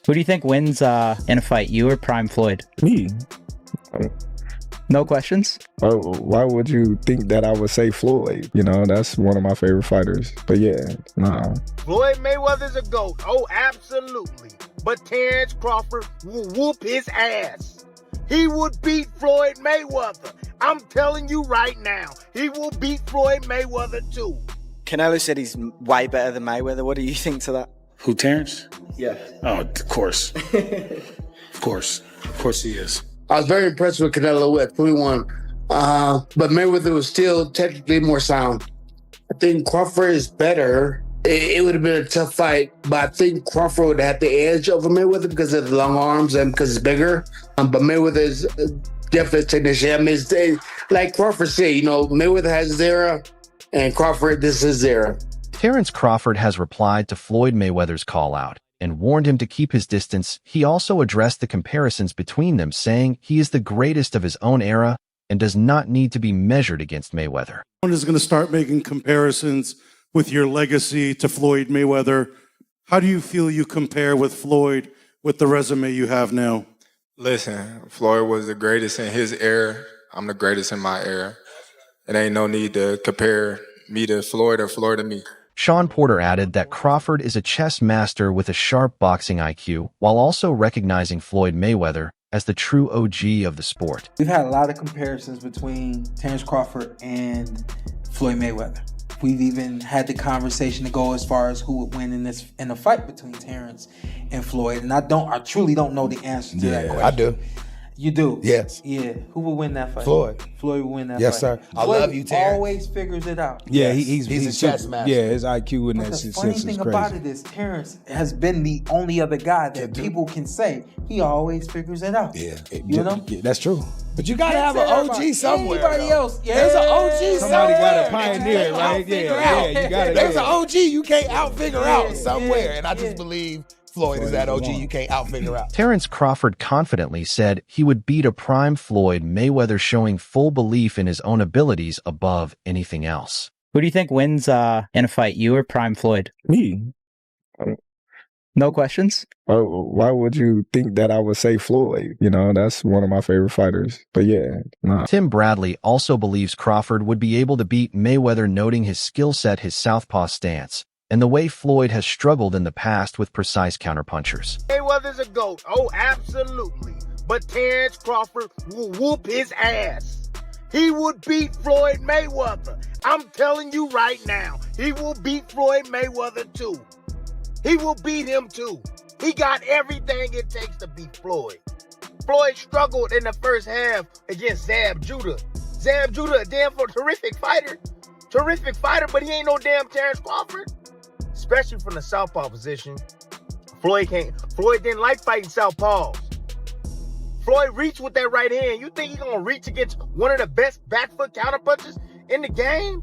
Who do you think wins in a fight, you or Prime Floyd? Me. No questions? Why would you think that I would say Floyd? You know, that's one of my favorite fighters. But yeah, no. Floyd Mayweather's a GOAT. Oh, absolutely. But Terence Crawford will whoop his ass. He would beat Floyd Mayweather. I'm telling you right now, he will beat Floyd Mayweather too. Canelo said he's way better than Mayweather. What do you think to that? Who, Terence? Yeah. Oh, of course. Of course. Of course he is. I was very impressed with Canelo at 21. But Mayweather was still technically more sound. I think Crawford is better. It would have been a tough fight, but I think Crawford would have the edge over Mayweather because of the long arms and because it's bigger. But Mayweather is definitely a technician. I mean, like Crawford said, you know, Mayweather has his era, and Crawford, this is his era. Terence Crawford has replied to Floyd Mayweather's call-out and warned him to keep his distance. He also addressed the comparisons between them, saying he is the greatest of his own era and does not need to be measured against Mayweather. One is going to start making comparisons with your legacy to Floyd Mayweather. How do you feel you compare with Floyd with the resume you have now? Listen, Floyd was the greatest in his era. I'm the greatest in my era. It ain't no need to compare me to Floyd or Floyd to me. Sean Porter added that Crawford is a chess master with a sharp boxing IQ, while also recognizing Floyd Mayweather as the true OG of the sport. We've had a lot of comparisons between Terence Crawford and Floyd Mayweather. We've even had the conversation to go as far as who would win in a fight between Terence and Floyd. And I truly don't know the answer to that question. I do. You do? Yes. Yeah. Who will win that fight? Floyd. Floyd will win that yes, fight. Yes, sir. I love you, Terence. Always figures it out. Yeah, yes. he's a chess master. Yeah, his IQ in that shit is crazy. The funny thing about it is Terence has been the only other guy that people can say he always figures it out. Yeah. You know? Yeah, that's true. But you gotta have an OG somewhere. Anybody else? Yeah. There's an OG Somebody gotta pioneer, right? Yeah, you gotta. There's an OG you can't out-figure out somewhere. And I just believe Floyd is that OG you can't out-figure out. Terence Crawford confidently said he would beat a prime Floyd Mayweather, showing full belief in his own abilities above anything else. Who do you think wins in a fight, you or Prime Floyd? Me. No questions? Why would you think that I would say Floyd? You know, that's one of my favorite fighters. But yeah, nah. Tim Bradley also believes Crawford would be able to beat Mayweather, noting his skill set, his southpaw stance, and the way Floyd has struggled in the past with precise counterpunchers. Mayweather's a GOAT. Oh, absolutely. But Terence Crawford will whoop his ass. He would beat Floyd Mayweather. I'm telling you right now, he will beat Floyd Mayweather too. He will beat him too. He got everything it takes to beat Floyd. Floyd struggled in the first half against Zab Judah. Zab Judah, a damn terrific fighter. Terrific fighter, but he ain't no damn Terence Crawford. Especially from the southpaw position. Floyd didn't like fighting southpaws. Floyd reached with that right hand. You think he's gonna reach against one of the best back foot counterpunchers in the game?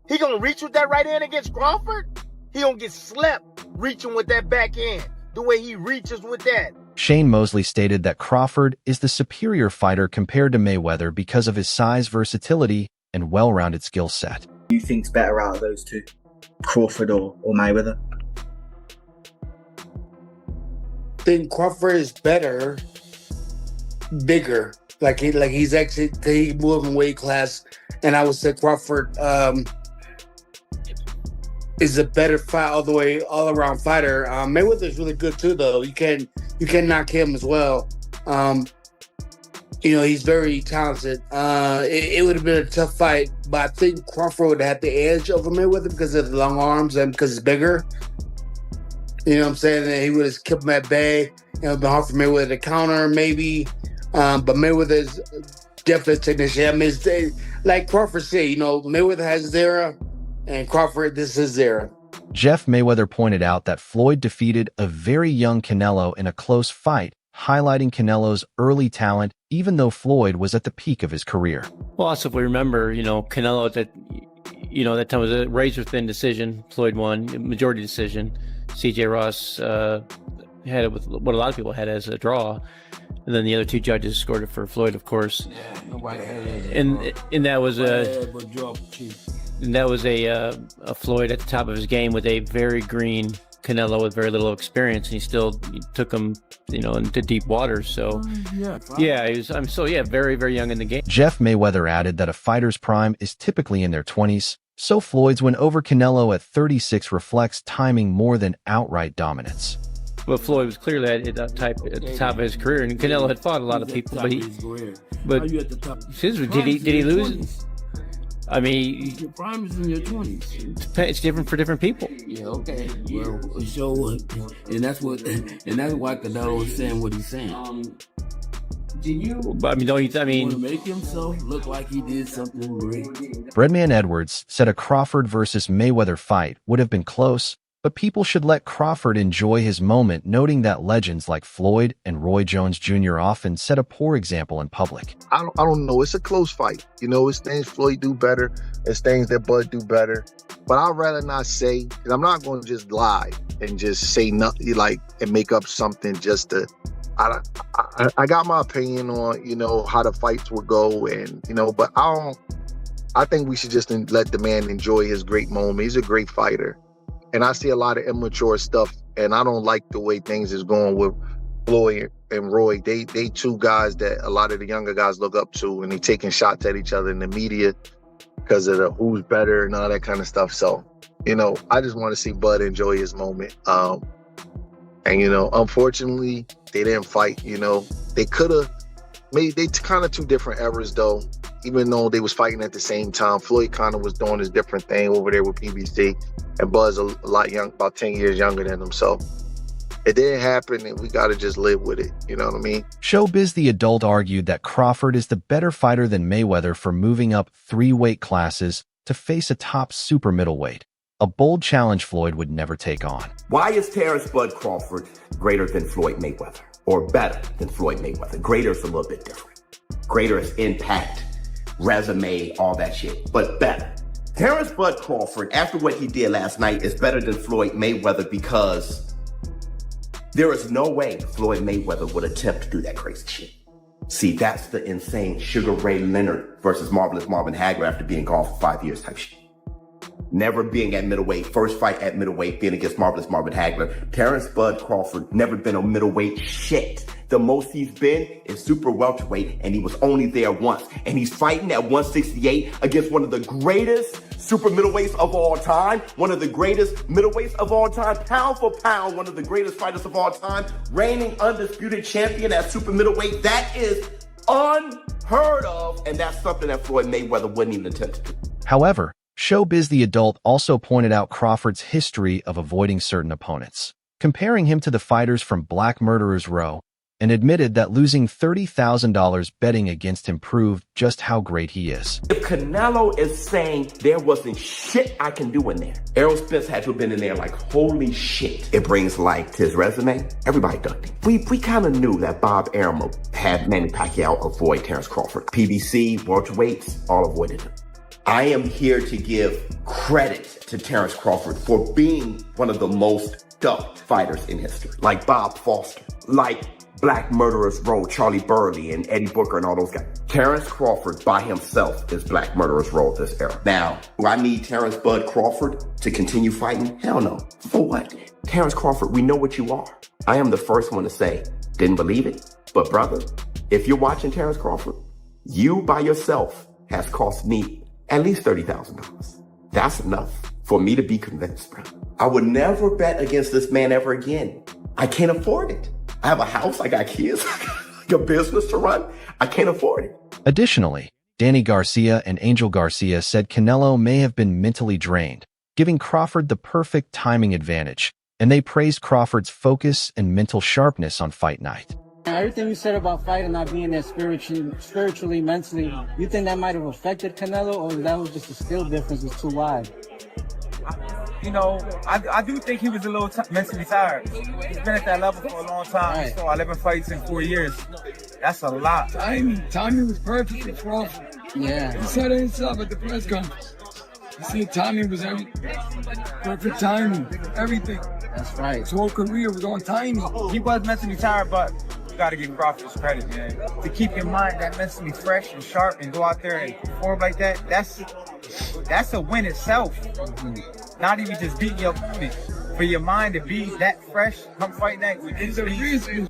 He gonna reach with that right hand against Crawford? He gonna get slept reaching with that backhand, the way he reaches with that. Shane Mosley stated that Crawford is the superior fighter compared to Mayweather because of his size, versatility, and well-rounded skill set. Who do you think's better out of those two? Crawford or Mayweather? I think Crawford is better, bigger. Like he's actually he moving weight class, and I would say Crawford is a better fight all around fighter. Mayweather's really good too, though. You can knock him as well. You know, he's very talented. It would have been a tough fight, but I think Crawford would have the edge over Mayweather because of the long arms and because it's bigger. You know what I'm saying? And he would have kept him at bay. It would have been hard for Mayweather to counter, maybe. But Mayweather's definitely a technician. I mean, like Crawford said, you know, Mayweather has his era, and Crawford, this is his era. Jeff Mayweather pointed out that Floyd defeated a very young Canelo in a close fight, highlighting Canelo's early talent, even though Floyd was at the peak of his career. Well, also, if we remember, Canelo at that time was a razor-thin decision. Floyd won, majority decision. C.J. Ross had it with what a lot of people had as a draw. And then the other two judges scored it for Floyd, of course. Yeah, nobody had it. And that was a Floyd at the top of his game with a very green Canelo with very little experience, and he still took him, into deep waters. So, very, very young in the game. Jeff Mayweather added that a fighter's prime is typically in their 20s, so Floyd's win over Canelo at 36 reflects timing more than outright dominance. But Floyd was clearly at the top of his career, and Canelo had fought a lot of people. But did he lose? I mean, your prime is in your 20s. It's different for different people. Yeah, okay. Well, so, and that's why Canelo is saying what he's saying. But I mean, want to make himself look like he did something great. Breadman Edwards said a Crawford versus Mayweather fight would have been close, but people should let Crawford enjoy his moment, noting that legends like Floyd and Roy Jones Jr. often set a poor example in public. I don't know. It's a close fight. It's things Floyd do better. It's things that Bud do better. But I'd rather not say, because I'm not going to just lie and just say nothing, and make up something just to... I got my opinion on, how the fights will go, and, but I think we should just let the man enjoy his great moment. He's a great fighter. And I see a lot of immature stuff, and I don't like the way things is going with Floyd and Roy. They two guys that a lot of the younger guys look up to, and they taking shots at each other in the media because of the who's better and all that kind of stuff. So, I just want to see Bud enjoy his moment. And, unfortunately, they didn't fight. They could have made, they kind of two different eras, though. Even though they was fighting at the same time, Floyd kind of was doing his different thing over there with PBC, and Bud's a lot young, about 10 years younger than him. So it didn't happen, and we got to just live with it. You know what I mean? Showbiz the Adult argued that Crawford is the better fighter than Mayweather for moving up 3 weight classes to face a top super middleweight, a bold challenge Floyd would never take on. Why is Terence Bud Crawford greater than Floyd Mayweather, or better than Floyd Mayweather? Greater is a little bit different. Greater is impact, resume, all that shit, but better. Terence Bud Crawford, after what he did last night, is better than Floyd Mayweather because there is no way Floyd Mayweather would attempt to do that crazy shit. See, that's the insane Sugar Ray Leonard versus Marvelous Marvin Hagler after being gone for 5 years type shit. Never being at middleweight, first fight at middleweight, being against Marvelous Marvin Hagler. Terence Bud Crawford never been on middleweight shit. The most he's been is super welterweight, and he was only there once. And he's fighting at 168 against one of the greatest super middleweights of all time, one of the greatest middleweights of all time, pound for pound, one of the greatest fighters of all time, reigning undisputed champion at super middleweight. That is unheard of, and that's something that Floyd Mayweather wouldn't even attempt to do. However, Showbiz the Adult also pointed out Crawford's history of avoiding certain opponents, comparing him to the fighters from Black Murderers Row, and admitted that losing $30,000 betting against him proved just how great he is. If Canelo is saying there wasn't shit I can do in there, Errol Spence had to have been in there like, holy shit. It brings light to his resume. Everybody done it. We kind of knew that Bob Arum had Manny Pacquiao avoid Terence Crawford. PBC, welterweights, all avoided him. I am here to give credit to Terence Crawford for being one of the most ducked fighters in history, like Bob Foster, like Black Murderers Row, Charlie Burley and Eddie Booker and all those guys. Terence Crawford by himself is Black Murderers Row of this era. Now, do I need Terence Bud Crawford to continue fighting? Hell no. For what? Terence Crawford, we know what you are. I am the first one to say, didn't believe it. But brother, if you're watching Terence Crawford, you by yourself has cost me at least $30,000. That's enough for me to be convinced, bro. I would never bet against this man ever again. I can't afford it. I have a house, I got kids, a business to run. I can't afford it. Additionally, Danny Garcia and Angel Garcia said Canelo may have been mentally drained, giving Crawford the perfect timing advantage, and they praised Crawford's focus and mental sharpness on fight night. Everything you said about fighting not being there spiritually, mentally, you think that might have affected Canelo, or that was just a skill difference was too wide? I do think he was a little mentally tired. He's been at that level for a long time. Right. So 11 fights in 4 years. That's a lot. Timing was perfect for Crawford. Yeah. He said it himself at the press conference. He said timing was perfect timing, everything. That's right. His whole career was on timing. He was mentally tired, but you got to give Crawford his credit, man. To keep your mind that mentally fresh and sharp and go out there and perform like that, that's a win itself. Mm-hmm. Not even just beating your opponent. for your mind to be that fresh, come fight night. It's a reason.